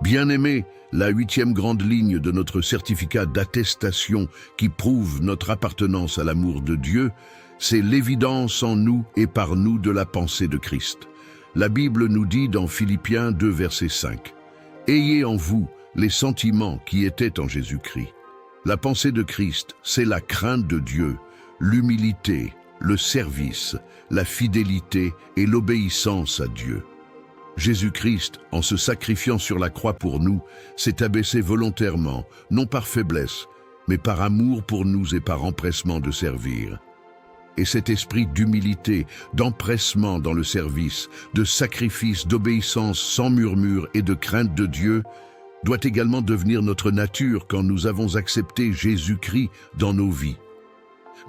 Bien-aimés, la huitième grande ligne de notre certificat d'attestation qui prouve notre appartenance à l'amour de Dieu, c'est l'évidence en nous et par nous de la pensée de Christ. La Bible nous dit dans Philippiens 2, verset 5, « Ayez en vous les sentiments qui étaient en Jésus-Christ. » La pensée de Christ, c'est la crainte de Dieu, l'humilité, le service, la fidélité et l'obéissance à Dieu. Jésus-Christ, en se sacrifiant sur la croix pour nous, s'est abaissé volontairement, non par faiblesse, mais par amour pour nous et par empressement de servir. Et cet esprit d'humilité, d'empressement dans le service, de sacrifice, d'obéissance sans murmure et de crainte de Dieu, doit également devenir notre nature quand nous avons accepté Jésus-Christ dans nos vies.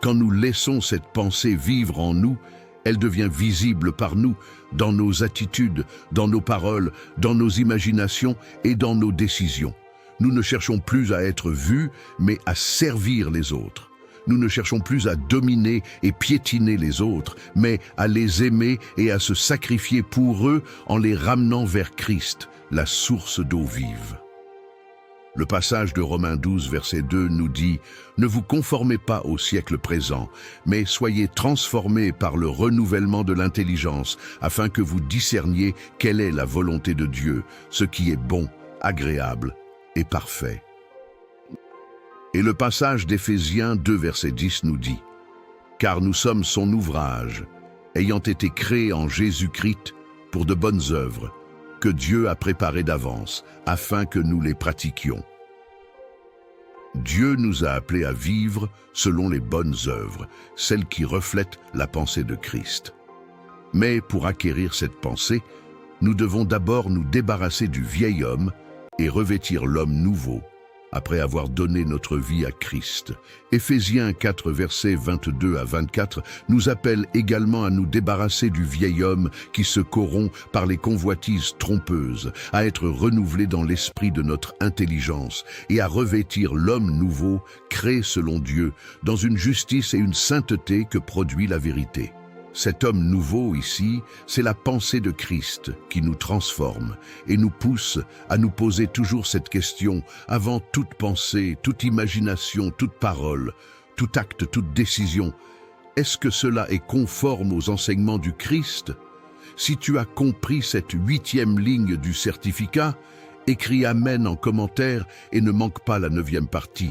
Quand nous laissons cette pensée vivre en nous, elle devient visible par nous, dans nos attitudes, dans nos paroles, dans nos imaginations et dans nos décisions. Nous ne cherchons plus à être vus, mais à servir les autres. Nous ne cherchons plus à dominer et piétiner les autres, mais à les aimer et à se sacrifier pour eux en les ramenant vers Christ, la source d'eau vive. Le passage de Romains 12, verset 2 nous dit « Ne vous conformez pas au siècle présent, mais soyez transformés par le renouvellement de l'intelligence, afin que vous discerniez quelle est la volonté de Dieu, ce qui est bon, agréable et parfait. » Et le passage d'Éphésiens 2, verset 10 nous dit « Car nous sommes son ouvrage, ayant été créés en Jésus-Christ pour de bonnes œuvres, que Dieu a préparées d'avance, afin que nous les pratiquions. » Dieu nous a appelés à vivre selon les bonnes œuvres, celles qui reflètent la pensée de Christ. Mais pour acquérir cette pensée, nous devons d'abord nous débarrasser du vieil homme et revêtir l'homme nouveau, après avoir donné notre vie à Christ. Éphésiens 4, versets 22 à 24, nous appelle également à nous débarrasser du vieil homme qui se corrompt par les convoitises trompeuses, à être renouvelé dans l'esprit de notre intelligence et à revêtir l'homme nouveau, créé selon Dieu, dans une justice et une sainteté que produit la vérité. Cet homme nouveau ici, c'est la pensée de Christ qui nous transforme et nous pousse à nous poser toujours cette question avant toute pensée, toute imagination, toute parole, tout acte, toute décision. Est-ce que cela est conforme aux enseignements du Christ? Si tu as compris cette huitième ligne du certificat, écris Amen en commentaire et ne manque pas la 9e partie.